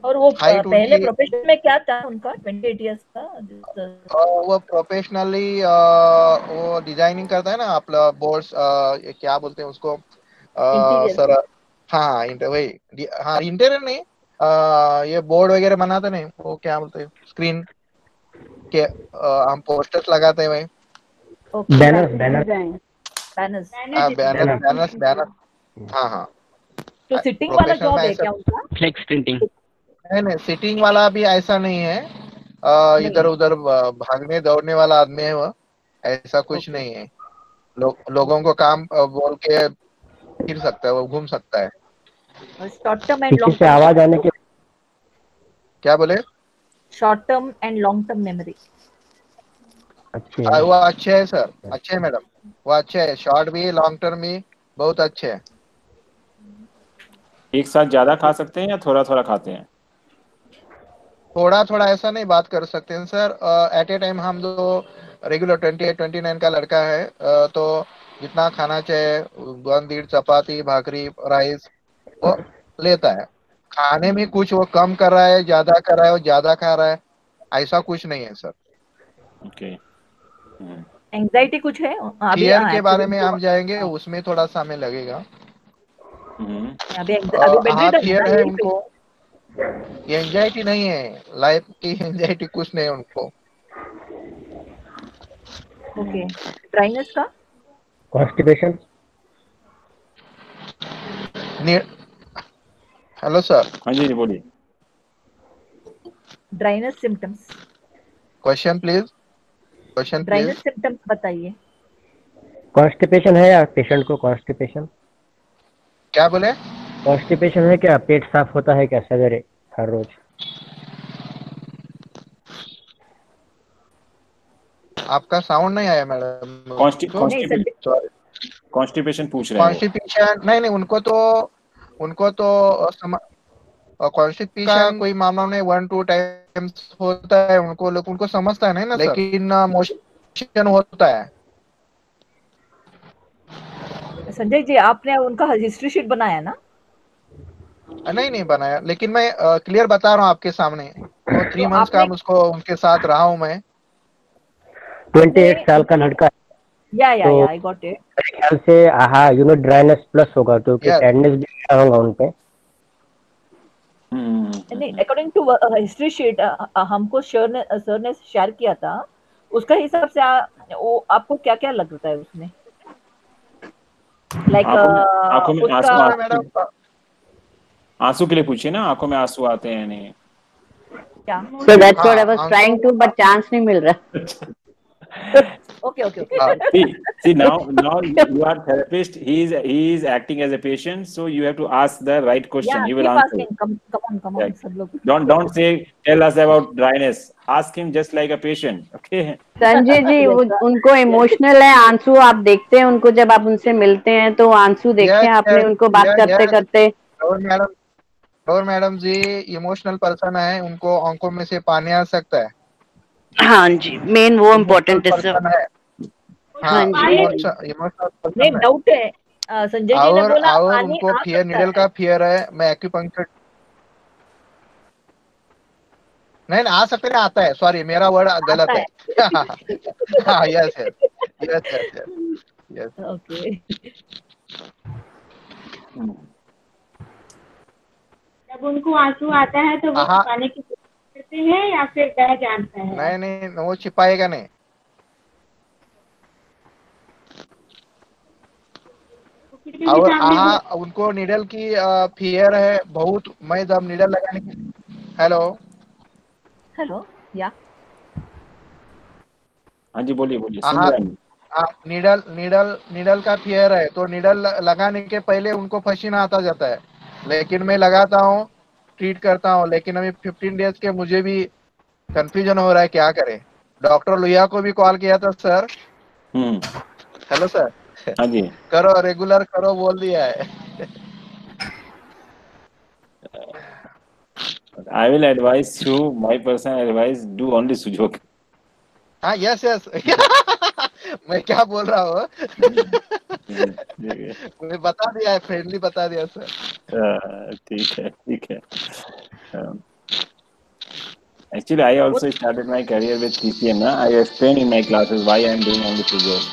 C: और वो
I: हाइट
C: पहले
I: उनकी
C: प्रोफेशन में क्या था उनका 28 इयर्स का?
I: वो प्रोफेशनली वो डिजाइनिंग करता है ना, आप बोर्ड्स, क्या बोलते हैं उसको सर? हाँ वही, हाँ इंटीरियर नहीं, ये बोर्ड वगैरह बनाते नहीं, वो क्या बोलते हैं, स्क्रीन के हम पोस्टर्स लगाते हैं वही। बैनर। हाँ।
C: तो सिटिंग वाला जॉब है क्या उनका?
G: Flex printing?
I: नहीं, सिटिंग वाला भी ऐसा नहीं है, इधर उधर भागने दौड़ने वाला आदमी है वो, ऐसा कुछ नहीं है। लोगों को काम बोल के फिर सकता है, वो घूम सकता है।
C: शॉर्ट टर्म एंड
L: किसी
C: लॉन्ग
L: से
C: टर्म,
L: आवाज आने की।
I: क्या बोले?
C: Short term and long term memory
L: अच्छी है।
I: वो अच्छे है सर, अच्छे है मैडम, वो अच्छे है, शॉर्ट भी लॉन्ग टर्म भी बहुत अच्छे है।
A: एक साथ ज्यादा खा सकते हैं या थोड़ा थोड़ा खाते हैं?
I: थोड़ा थोड़ा ऐसा नहीं बात कर सकते हैं सर। एट ए टाइम हम जो रेगुलर 28-29 का लड़का है, तो जितना खाना चाहिए 1-1.5 चपाती भाकरी राइस वो लेता है। खाने में कुछ वो कम कर रहा है, ज्यादा कर रहा है, वो ज्यादा खा रहा है, ऐसा कुछ नहीं है सर।
A: ओके।
C: एंजाइटी कुछ है अभी?
I: फियर के बारे
C: एक्चुअली
I: में हम जाएंगे, उसमें थोड़ा समय लगेगा।
C: अभी बेड
I: हाँ
C: रिडन
I: फियर
C: है
I: है
C: यही पे।
I: उनको, एंजाइटी नहीं है, लाइफ की एंजाइटी कुछ नहीं है उनको।
C: ओके, ड्राइनेस का?
L: कॉन्स्टिपेशन।
I: Hello sir.
A: हाँ जी बोलिए।
C: Dryness symptoms,
I: question please, question
C: dryness
I: please.
C: Symptoms बताइए।
L: कॉन्स्टिपेशन है या पेशेंट को कॉन्स्टिपेशन?
I: क्या बोले?
L: कॉन्स्टिपेशन है क्या? पेट साफ होता है क्या सवेरे हर रोज?
I: आपका साउंड नहीं आया मैडम।
A: कॉन्स्टिपेशन पूछ रहे हैं वो।
I: कॉन्स्टिपेशन नहीं, उनको तो कॉन्स्टिपेशन कोई मामला नहीं, 1-2 टाइम्स होता है उनको, लोग उनको समझता है नहीं ना, लेकिन मोशन होता है।
C: संजय जी, आपने उनका हिस्ट्री शीट बनाया ना?
I: नहीं बनाया, लेकिन मैं क्लियर बता रहा हूँ आपके सामने। तो 3 मंथ्स का उसको उनके साथ रहा हूँ मैं।
L: 28 साल का लड़का है।
C: या
L: तो
C: आई गॉट इट।
L: मेरे ख्याल से हाँ ड्राइनेस प्लस होगा, क्योंकि सैडनेस भी होगा उन पे।
C: नहीं, अकॉर्डिंग टू हिस्ट्री शीट हमको सर ने शेयर किया था, उसका हिसाब से आपको क्या क्या लगता है उसमें? लाइक
A: आंखों में आंसू के लिए पूछिए ना, आंखों में आंसू आते हैं नहीं?
M: So that's what I was trying to, but chance नहीं मिल रहा।
C: Okay.
A: See now you are therapist. He is acting as a patient, so you have to ask the right question.
C: Yeah,
A: he will
C: keep
A: answer.
C: Asking. Come on, सब लोग।
A: Don't say tell us about dryness. Ask him just like a patient. Okay.
M: Sanjay ji, उनको emotional है, आंसू आप देखते हैं उनको, जब आप उनसे मिलते हैं तो आंसू देखते हैं आपने उनको बात करते करते?
I: और मैडम जी इमोशनल पर्सन है, उनको आंखों में से पानी आ सकता है।
M: हाँ जी, मेन वो इम्पोर्टेंट है सर।
I: हाँ जी,
C: नहीं डाउट है, संजय जी ने बोला
I: और
C: पानी
I: उनको फियर, निडल का फियर है। मैं एक्यूपंक्चर नहीं आ सकते ना, आता है, सॉरी मेरा वर्ड गलत है। हाँ यस
C: ओके।
B: जब उनको आंसू आता है तो वो छिपाने की कोशिश करते हैं या फिर बह जानता है?
I: नहीं वो छिपाएगा नहीं। और उनको निडल की फियर है बहुत। मैं जब निडल लगाने की हेलो
C: या
A: हाँ जी बोलिए
I: निडल का फियर है, तो निडल लगाने के पहले उनको पसीना आता जाता है, लेकिन मैं लगाता हूँ, ट्रीट करता हूँ, लेकिन अभी 15 डेज के मुझे भी कंफ्यूजन हो रहा है क्या करें। डॉक्टर लोहिया को भी कॉल किया था सर। Hello sir.
A: हाँ जी।
I: करो रेगुलर करो बोल दिया है।
A: I will advise you, my personal advice, do only Sujok.
I: हाँ यस मैं क्या बोल रहा हूँ। मैं बता दिया है, फ्रेंडली बता दिया सर।
A: ठीक है। Actually, I also started my career with TCM. I explain in my classes why I am doing only Sujok.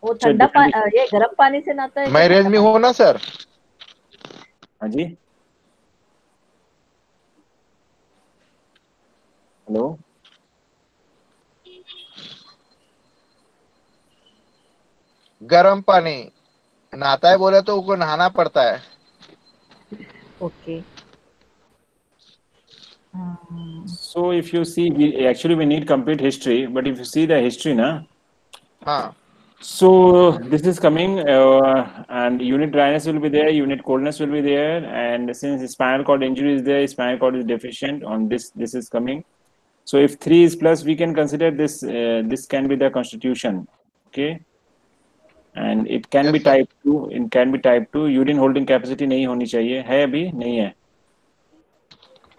C: वो ठंडा पानी, ये गर्म पानी से नहाता है?
I: मैं रेंज में हूँ ना सर।
A: हाँ जी। हेलो।
I: गर्म पानी नहाता है बोले तो उनको नहाना पड़ता है।
C: Okay.
A: So if you see, we need complete history, but if you see the history, na, So this is coming, and unit dryness will be there, unit coldness will be there, and since spinal cord injury is there, spinal cord is deficient on this. This is coming. So if 3 is plus, we can consider this. This can be the constitution, okay, and it can be type 2. It can be type 2. Urine holding capacity नहीं होनी चाहिए, है अभी नहीं है.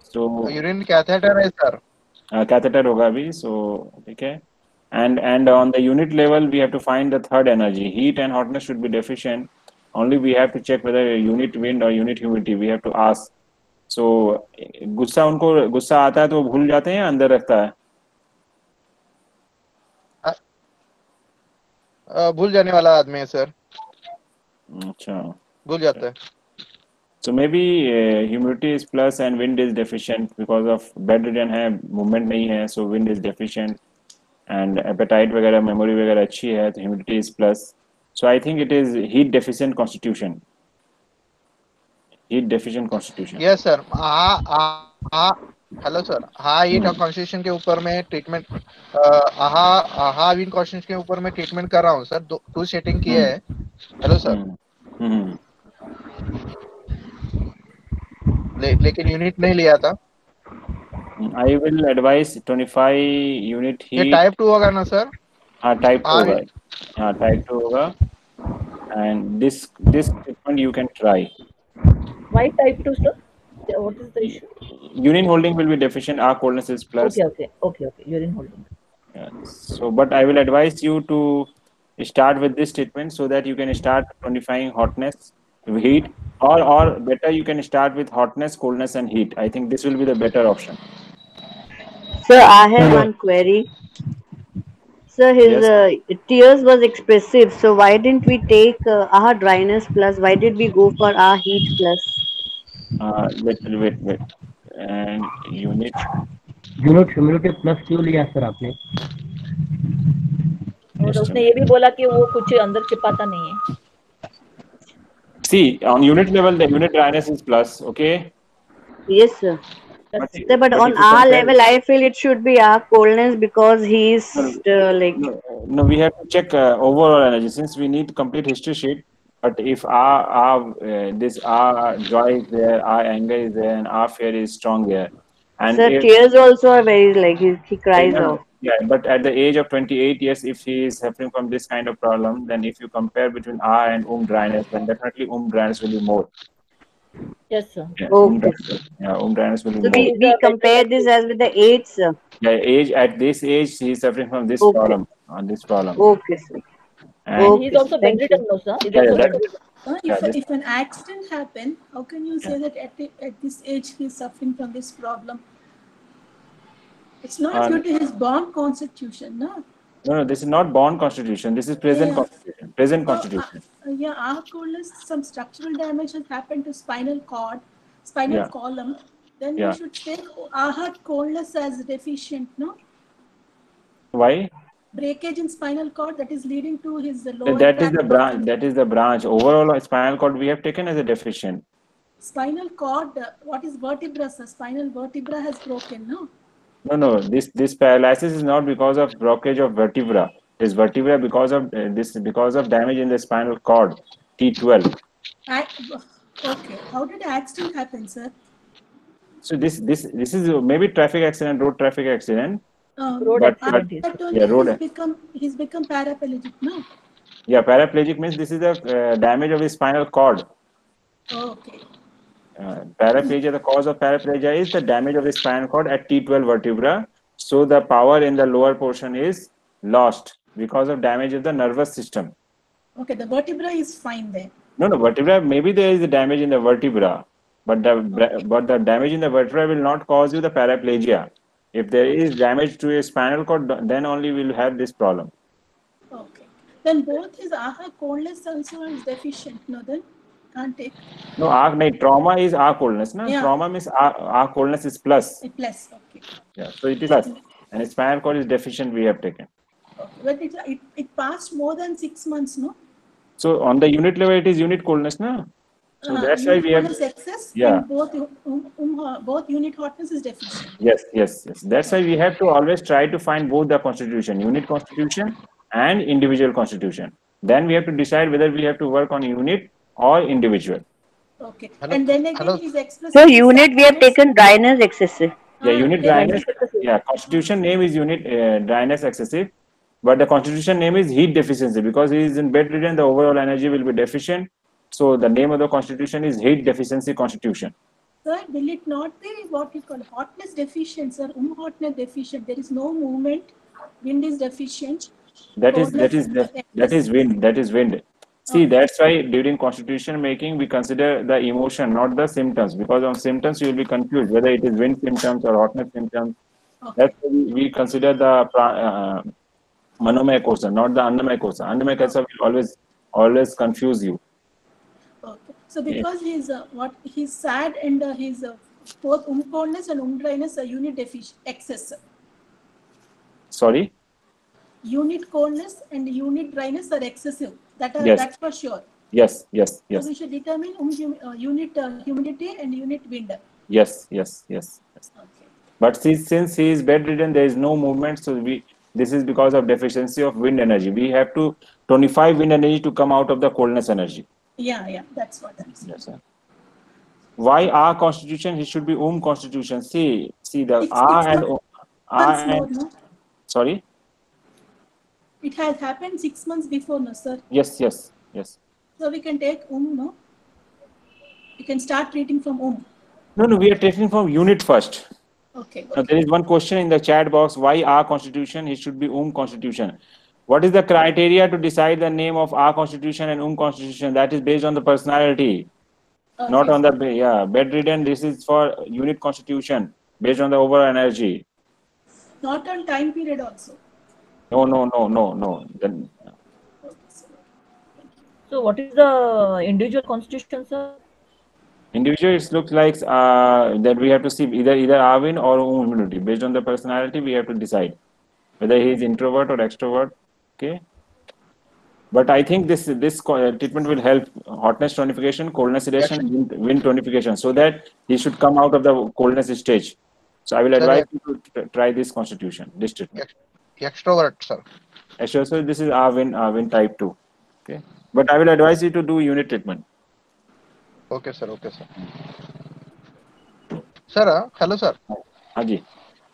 A: So
I: urine catheter है sir.
A: Catheter होगा अभी, so ठीक है. And on the unit level, we have to find the third energy. Heat and hotness should be deficient. Only we have to check whether unit wind or unit humidity. We have to ask. So गुस्सा उनको गुस्सा आता है तो भूल जाते हैं, अंदर रखता है.
I: भूल जाने वाला आदमी है सर.
A: अच्छा,
I: भूल जाता है.
A: So maybe humidity is plus and wind is deficient because of bedridden है, movement नहीं है, so wind is deficient. And appetite वगैरह, memory वगैरह अच्छी है, तो humidity is plus. So I think it is heat deficient constitution. Heat deficient constitution.
I: Yes sir. Hello sir. हाँ, heat constitution के ऊपर में ट्रीटमेंट, हाँ हीट कॉन्स्टिट्यूशन के ऊपर में ट्रीटमेंट कर रहा हूँ सर. 2 सेटिंग किए है. Hello sir. लेकिन यूनिट नहीं लिया था.
A: I will advise 25 unit heat.
I: ये टाइप 2 होगा ना सर?
A: हाँ, टाइप 2 होगा. हाँ, टाइप 2 होगा. And this treatment you can try.
C: Why type 2 sir? What is the issue?
A: Urine holding will be deficient. Our coldness is plus.
C: Okay. Urine holding.
A: Yeah. So, but I will advise you to start with this treatment so that you can start tonifying hotness, heat, or better you can start with hotness, coldness, and heat. I think this will be the better option.
M: Sir, I have one query. Sir, his tears was expressive. So why didn't we take AHA dryness plus? Why did we go for AHA heat plus?
A: Wait. And unit
L: humidity plus क्यों लिया sir आपने?
C: और उसने ये भी बोला कि वो कुछ अंदर छिपाता नहीं है.
A: See, on unit level, the unit dryness is plus, okay?
M: Yes, sir. But on our level, I feel it should be our coldness because he's like.
A: No, we have to check overall energy since we need complete history sheet. But if our joy is there, our anger is there, and our fear is strong there, and
M: sir, tears also are very like he cries out.
A: Yeah, but at the age of 28 years, if he is suffering from this kind of problem, then if you compare between R and dryness, then definitely dryness will be more.
C: Yes, sir.
A: Yeah,
M: okay.
A: Dryness will be
M: so
A: more.
M: We compare this as with the age, sir.
A: Yeah, at this age, he is suffering from this problem. On this problem.
M: Okay, sir.
C: And he's also bedridden, no, sir.
H: If an accident happened, how can you say that at this age he is suffering from this problem? It's not due to his born constitution, no?
A: No, this is not born constitution. This is present constitution. Present constitution.
H: Our coldness, some structural damage has happened to spinal cord, spinal column. Then we should take AHA coldness as deficient, no?
A: Why?
H: Breakage in spinal cord that is leading to his lower.
A: That is the branch. That is the branch. Overall, spinal cord we have taken as a deficient.
H: Spinal cord. What is vertebra? Sir? Spinal vertebra has broken, no?
A: No. This paralysis is not because of blockage of vertebra. This vertebra because of damage in the spinal cord, T12.
H: Okay. How did the accident happen, sir?
A: So this is maybe traffic accident, road traffic accident.
C: Road accident.
H: He's become paraplegic, no?
A: Yeah, paraplegic means this is the damage of his spinal cord.
H: Okay.
A: Paraplegia, the cause of paraplegia is the damage of the spinal cord at T12 vertebra. So the power in the lower portion is lost because of damage of the nervous system.
H: Okay, the vertebra is fine there.
A: No, vertebra, maybe there is a damage in the vertebra, but the damage in the vertebra will not cause you the paraplegia. If there is damage to a spinal cord, then only we will have this problem.
H: Okay. Then both his AHA coldness also is deficient, no then? Can't take.
A: No, trauma is our coldness. No? Yeah. Trauma means our coldness is plus.
H: Plus, okay.
A: Yeah, so it is plus. And spinal cord is deficient we have taken.
H: Okay. But it passed more than 6 months, no?
A: So on the unit level, it is unit coldness, no? So that's why we have.
H: Excess,
A: yeah.
H: Both unit hotness is deficient.
A: Yes. That's why we have to always try to find both the constitution, unit constitution and individual constitution. Then we have to decide whether we have to work on unit or individual.
H: Okay. And then again, he's expressing.
M: So unit, we have taken dryness excessive.
A: Yeah, unit dryness. Yeah, constitution name is unit dryness excessive, but the constitution name is heat deficiency because he is in bedridden. The overall energy will be deficient. So the name of the constitution is heat deficiency constitution.
H: Sir, will it not be what you call hotness deficient, sir? Hotness deficient. There is no movement. Wind is deficient.
A: That is wind. That is wind. See, that's why during constitution making we consider the emotion, not the symptoms, because on symptoms you will be confused whether it is wind symptoms or hotness symptoms. That's why we consider the manomaya kosa, not the annamaya kosa. Annamaya kosa will always confuse you.
H: Okay. So because he's sad and his both coldness and dryness are unit deficient excess.
A: Sorry.
H: Unit coldness and unit dryness are excessive. That's for sure.
A: Yes.
H: So we should determine unit humidity and unit wind.
A: Yes. Okay. But since he is bedridden, there is no movement. So this is because of deficiency of wind energy. We have to tonify wind energy to come out of the coldness energy.
H: Yeah, that's what I'm saying.
A: Yes, sir. Why our constitution? It should be constitution. See the sorry.
H: It has happened 6 months before, no, sir?
A: Yes.
H: So we can take no? We can start treating from
A: No, we are taking from unit first.
H: Okay.
A: Now, there is one question in the chat box. Why our constitution? It should be constitution. What is the criteria to decide the name of our constitution and constitution? That is based on the personality, not on the bedridden. This is for unit constitution based on the overall energy.
H: Not on time period also.
A: No. Then.
C: So what is the individual constitution, sir?
A: Individual, it looks like that we have to see either Arvin or humidity. Based on the personality, we have to decide whether he is introvert or extrovert. Okay. But I think this treatment will help hotness tonification, coldness sedation, wind tonification, so that he should come out of the coldness stage. So I will advise you to try this constitution, this treatment.
I: Extrovert, sir.
A: So this is Arvin type 2. Okay. But I will advise you to do unit treatment.
I: Okay, sir. Sir, hello, sir.
A: हाँ जी.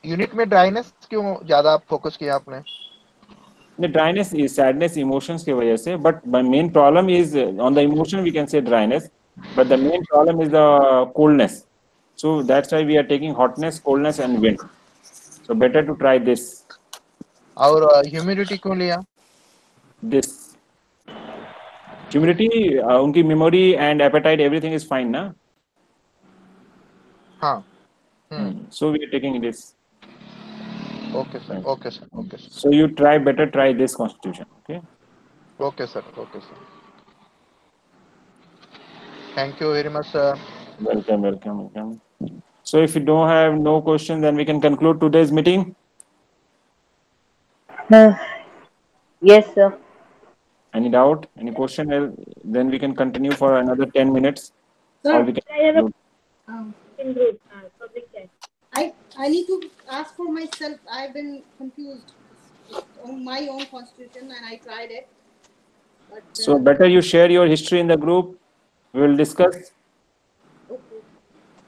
I: Unit में dryness क्यों ज़्यादा focus किया आपने?
A: The dryness is sadness, emotions के वजह से. But my main problem is on the emotion we can say dryness, but the main problem is the coldness. So that's why we are taking hotness, coldness, and wind. So better to try this.
I: और humidity क्यों लिया?
A: This. Humidity, उनकी memory and appetite, everything is fine, ना?
I: हाँ.
A: So we are taking this.
I: Okay, sir.
A: So you better try this constitution, okay?
I: Okay, sir. Thank you very much, sir.
A: Welcome. So if you don't have no question, then we can conclude today's meeting.
M: Yes, sir.
A: Any doubt? Any question? Then we can continue for another 10 minutes.
F: Sir,
A: or we can
F: I need to ask for myself. I've been confused on my own constitution and I tried it. But,
A: so better you share your history in the group. We will discuss.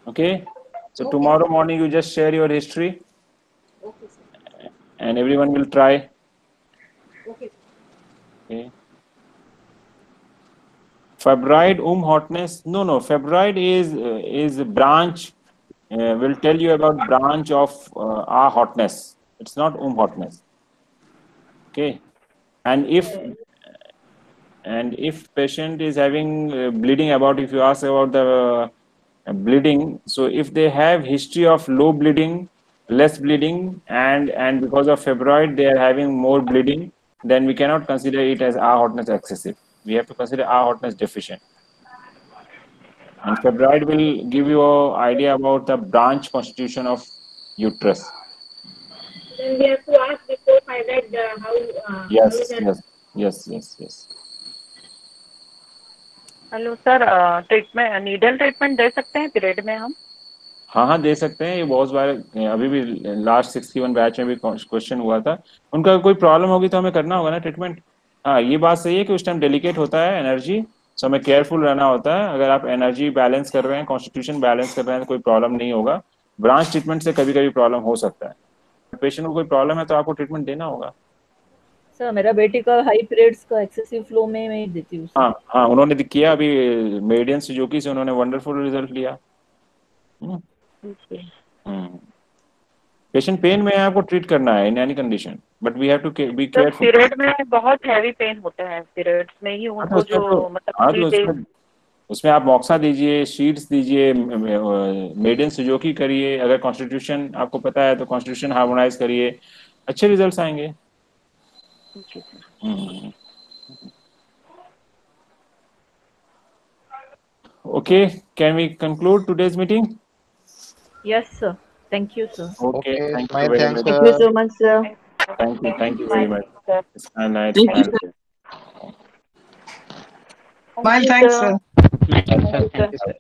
A: Okay. So tomorrow morning you just share your history.
F: Okay, sir.
A: And everyone will try.
F: Okay.
A: Febrile hotness. No. Febrile is a branch. Will tell you about branch of our hotness. It's not hotness. Okay. And if patient is having bleeding, if you ask about the bleeding, so if they have history of low bleeding, less bleeding, and because of febrile they are having more bleeding, then we cannot consider it as our hotness excessive. We have to consider our hotness deficient. And febrile will give you an idea about the branch constitution of uterus.
B: Then we have to ask before fibroid how.
A: Yes.
K: Hello sir, treatment needle treatment दे सकते हैं period में हम?
A: हाँ हाँ दे सकते हैं, ये बहुत बार अभी भी लास्ट 61 बैच में भी क्वेश्चन हुआ था। उनका कोई प्रॉब्लम होगी तो हमें करना होगा ना ट्रीटमेंट। हाँ ये बात सही है कि उस टाइम डेलिकेट होता है एनर्जी, सो हमें केयरफुल रहना होता है। अगर आप एनर्जी बैलेंस कर रहे हैं, कॉन्स्टिट्यूशन बैलेंस कर रहे हैं तो कोई प्रॉब्लम नहीं होगा। ब्रांच ट्रीटमेंट से कभी कभी प्रॉब्लम हो सकता है। पेशेंट को कोई प्रॉब्लम है तो आपको ट्रीटमेंट देना होगा।
C: सर मेरा बेटी का हाई पीरियड्स का एक्सेसिव फ्लो में मैं ही देती हूँ।
A: हाँ हाँ उन्होंने किया अभी मेडियन सुजुकी से, उन्होंने वंडरफुल रिजल्ट लिया। पेशेंट पेन में आपको ट्रीट करना है in any condition, but we have to be careful.
K: Period में बहुत हैवी पेन होता है, पीरियड्स में ही उनको जो मतलब
A: उसमें आप मॉक्सा दीजिए, शीट्स दीजिए, मेडियन सुजुकी करिए। अगर कॉन्स्टिट्यूशन आपको पता है तो कॉन्स्टिट्यूशन हार्मोनाइज करिए, अच्छे रिजल्ट्स आएंगे। Okay, can we conclude today's meeting?
C: Yes, sir. Thank you, sir.
A: Okay, thank you very much.
M: Thank you so much, sir.
A: Thank you very much. It's a nice
E: Thank you,
A: time.
E: sir. Bye, thanks, sir.
G: Thank you, sir.